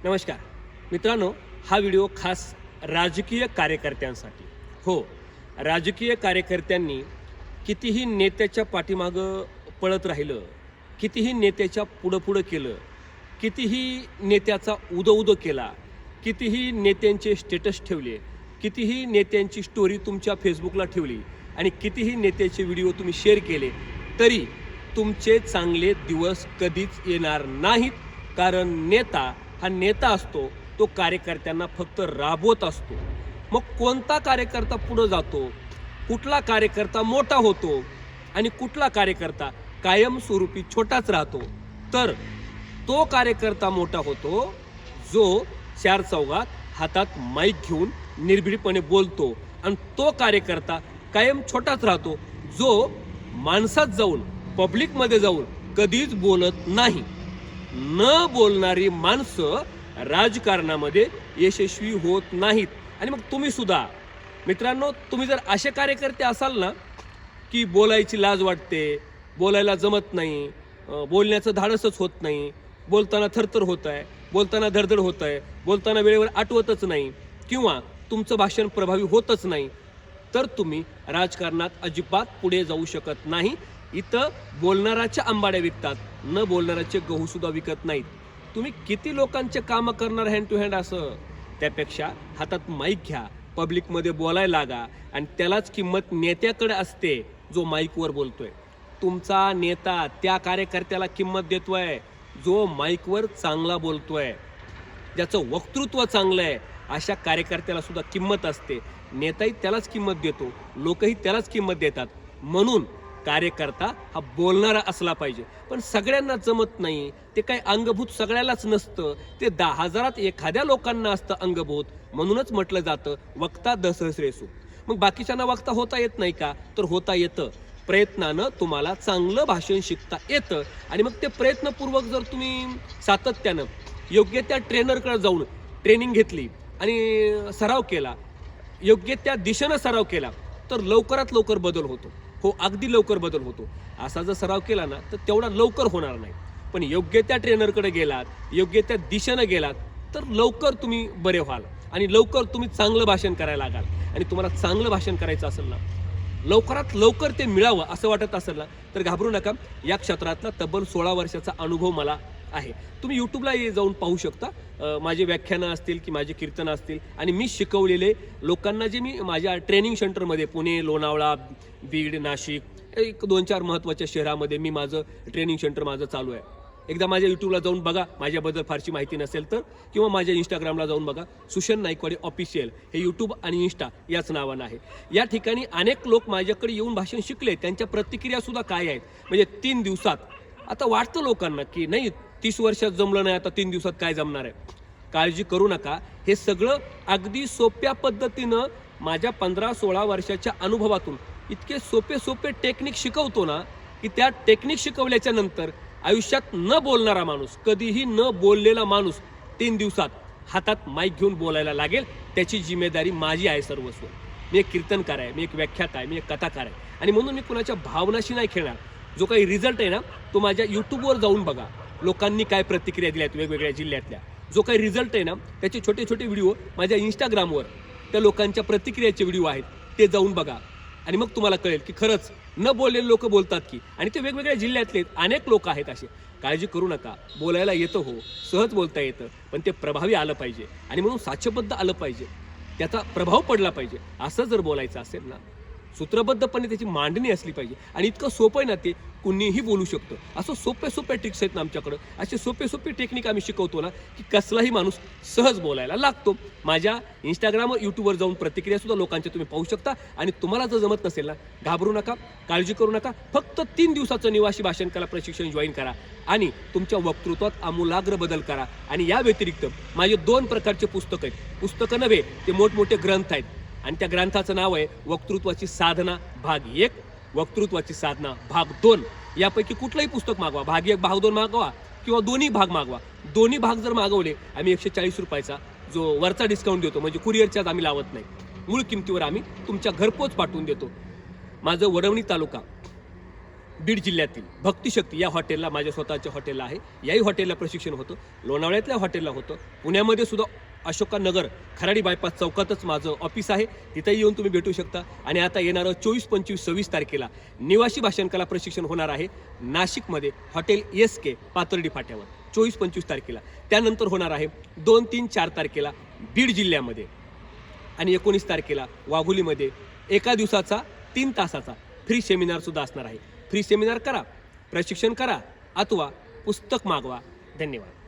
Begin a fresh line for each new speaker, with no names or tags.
नमस्कार मित्रांनो, हा व्हिडिओ खास राजकीय कार्यकर्त्यांसाठी. हो, राजकीय कार्यकर्त्यांनी कितीही नेत्याच्या पाठीमागं पळत राहिलं, कितीही नेत्याच्या पुढं केलं, कितीही नेत्याचा उदो केला, कितीही नेत्यांचे स्टेटस ठेवले, कितीही नेत्यांची स्टोरी तुमच्या फेसबुकला ठेवली आणि कितीही नेत्याचे व्हिडिओ तुम्ही शेअर केले, तरी तुमचे चांगले दिवस कधीच येणार नाहीत. कारण नेता हा नेता असतो, तो कार्यकर्त्यांना फक्त राबवत असतो. मग कोणता कार्यकर्ता पुढं जातो, कुठला कार्यकर्ता मोठा होतो आणि कुठला कार्यकर्ता कायमस्वरूपी छोटाच राहतो, तर तो कार्यकर्ता मोठा होतो जो चार चौघात हातात माईक घेऊन निर्भीडपणे बोलतो, आणि तो कार्यकर्ता कायम छोटाच राहतो जो माणसात जाऊन पब्लिकमध्ये जाऊन कधीच बोलत नाही. न बोलणारी माणसं राजकारणामध्ये यशस्वी होत नाहीत. आणि मग तुम्ही सुद्धा मित्रांनो, तुम्ही जर असे कार्यकर्ते असाल ना की बोलायची लाज वाटते, बोलायला जमत नाही, बोलण्याचं धाडसच होत नाही, बोलताना थरथर होत आहे, बोलताना धडधड होत आहे, बोलताना वेळेवर आठवतच नाही, किंवा तुमचं भाषण प्रभावी होतच नाही, तर तुम्ही राजकारणात अजिबात पुढे जाऊ शकत नाही. इथं बोलणाराच्या आंबाड्या विकतात, न बोलणाराचे गहू सुद्धा विकत नाहीत. तुम्ही किती लोकांचे कामं करणार हँड टू हँड असं, त्यापेक्षा हातात माईक घ्या, पब्लिकमध्ये बोलायला लागा, आणि त्यालाच किंमत नेत्याकडे असते जो माईकवर बोलतोय. तुमचा नेता त्या कार्यकर्त्याला किंमत देतोय जो माईकवर चांगला बोलतोय, ज्याचं वक्तृत्व चांगलं आहे, अशा कार्यकर्त्याला सुद्धा किंमत असते. नेताही त्यालाच किंमत देतो, लोकही त्यालाच किंमत देतात. म्हणून कार्यकर्ता हा बोलणारा असला पाहिजे. पण सगळ्यांना जमत नाही, ते काही अंगभूत सगळ्यालाच नसतं, ते 10,000 एखाद्या लोकांना असतं अंगभूत. म्हणूनच म्हटलं जातं वक्ता दसहस्रेसु. मग बाकीच्यांना वक्ता होता येत नाही का? तर होता येतं. प्रयत्नानं तुम्हाला चांगलं भाषण शिकता येतं, आणि मग ते प्रयत्नपूर्वक जर तुम्ही सातत्यानं योग्य त्या ट्रेनरकडे जाऊन ट्रेनिंग घेतली आणि सराव केला, योग्य त्या दिशेनं सराव केला, तर लवकरात लवकर बदल होतो. हो, अगदी लवकर बदल होतो. असा जर सराव केला ना तर तेवढा लवकर होणार नाही. पण योग्य त्या ट्रेनरकडे गेलात, योग्य त्या दिशेनं गेलात, तर लवकर तुम्ही बरे व्हाल आणि लवकर तुम्ही चांगलं भाषण करायला लागाल. आणि तुम्हाला चांगलं भाषण करायचं असेल ना, लवकरात लवकर ते मिळावं असं वाटत असेल ना, तर घाबरू नका. या क्षेत्रातला तब्बल 16 वर्षाचा अनुभव मला आहे. तुम्ही यूट्यूबला जाऊन पाहू शकता. माझे व्याख्यानं असतील की माझे कीर्तनं असतील, आणि मी शिकवलेले लोकांना जे मी माझ्या ट्रेनिंग सेंटरमध्ये पुणे, लोणावळा, बीड, नाशिक, एक 2-4 महत्त्वाच्या शहरामध्ये मी माझं ट्रेनिंग सेंटर माझं चालू आहे. एकदा माझ्या यूट्यूबला जाऊन बघा, माझ्याबद्दल फारशी माहिती नसेल तर, किंवा माझ्या इंस्टाग्रामला जाऊन बघा. सुशन नाईकवाडे ऑफिशियल हे यूट्यूब आणि इंस्टा याच नावानं आहे. या ठिकाणी अनेक लोक माझ्याकडे येऊन भाषण शिकले, त्यांच्या प्रतिक्रियासुद्धा काय आहेत. म्हणजे 3 दिवसात, आता वाटतं लोकांना की नाही 30 वर्षात जमलं नाही, आता 3 दिवसात काय जमणार आहे. काळजी करू नका. हे सगळं अगदी सोप्या पद्धतीनं माझ्या 15-16 वर्षाच्या अनुभवातून इतके सोपे टेक्निक शिकवतो ना, की त्या टेक्निक शिकवल्याच्या नंतर आयुष्यात न बोलणारा माणूस, कधीही न बोललेला माणूस 3 दिवसात हातात माईक घेऊन बोलायला लागेल. त्याची जिम्मेदारी माझी आहे सर्वस्व. मी एक कीर्तनकार आहे, मी एक व्याख्याता आहे, मी एक कथाकार आहे, आणि म्हणून मी कुणाच्या भावनाशी नाही खेळणार. जो काही रिझल्ट आहे ना, तो माझ्या यूट्यूबवर जाऊन बघा. लोकांनी काय प्रतिक्रिया दिल्यात वेगवेगळ्या जिल्ह्यातल्या, जो काही रिझल्ट आहे ना, त्याचे छोटे व्हिडिओ माझ्या इंस्टाग्रामवर त्या लोकांच्या प्रतिक्रियाचे व्हिडिओ आहेत, ते जाऊन बघा. आणि मग तुम्हाला कळेल की खरंच न बोललेले लोक बोलतात की, आणि ते वेगवेगळ्या जिल्ह्यातले अनेक लोक आहेत असे. काळजी करू नका. बोलायला येतं, हो, सहज बोलता येतं, पण ते प्रभावी आलं पाहिजे, आणि म्हणून साचबद्ध आलं पाहिजे, त्याचा प्रभाव पडला पाहिजे. असं जर बोलायचं असेल ना, सूत्रबद्धपणे त्याची मांडणी असली पाहिजे. आणि इतकं सोपं आहे ना, ते कुणीही बोलू शकतं. असं सोप्या ट्रिक्स आहेत ना आमच्याकडं. असे सोपे टेक्निक आम्ही शिकवतो ना, की कसलाही माणूस सहज बोलायला लागतो. माझ्या इंस्टाग्राम, यूट्यूबवर जाऊन प्रतिक्रियासुद्धा लोकांच्या तुम्ही पाहू शकता. आणि तुम्हाला जर जमत नसेल ना, घाबरू नका, काळजी करू नका. फक्त 3 दिवसाचं निवासी भाषण कला प्रशिक्षण जॉईन करा, आणि तुमच्या वक्तृत्वात आमूलाग्र बदल करा. आणि या व्यतिरिक्त माझे 2 प्रकारचे पुस्तकं आहेत. पुस्तकं नव्हे, ते मोठमोठे ग्रंथ आहेत, आणि त्या ग्रंथाचं नाव आहे वक्तृत्वाची साधना भाग 1, वक्तृत्वाची साधना भाग 2. यापैकी कुठलंही पुस्तक मागवा. भाग 1, भाग 2 मागवा, किंवा दोन्ही भाग मागवा. दोन्ही भाग जर मागवले, आम्ही 140 रुपयाचा जो वरचा डिस्काउंट देतो, म्हणजे कुरिअर चार्ज आम्ही लावत नाही, मूळ किमतीवर आम्ही तुमच्या घरपोच पाठवून देतो. माझं वडवणी तालुका बीड जिल्ह्यातील भक्तिशक्ती या हॉटेलला, माझ्या स्वतःच्या हॉटेलला आहे, याही हॉटेलला प्रशिक्षण होतं, लोणावळ्यातल्या हॉटेलला होतं, पुण्यामध्ये सुद्धा अशोकानगर खराडी बायपास चौकातच माझं ऑफिस आहे, तिथंही येऊन तुम्ही भेटू शकता. आणि आता येणारं 24, 25, 26 तारखेला निवासी भाषण कला प्रशिक्षण होणार आहे नाशिकमध्ये हॉटेल SK पातर्डी फाट्यावर 24, 25 तारखेला. त्यानंतर होणार आहे 2, 3, 4 तारखेला बीड जिल्ह्यामध्ये आणि 19 तारखेला वाघोलीमध्ये एका दिवसाचा 3 तासाचा फ्री सेमिनारसुद्धा असणार आहे. फ्री सेमिनार करा, प्रशिक्षण करा अथवा पुस्तक मागवा. धन्यवाद.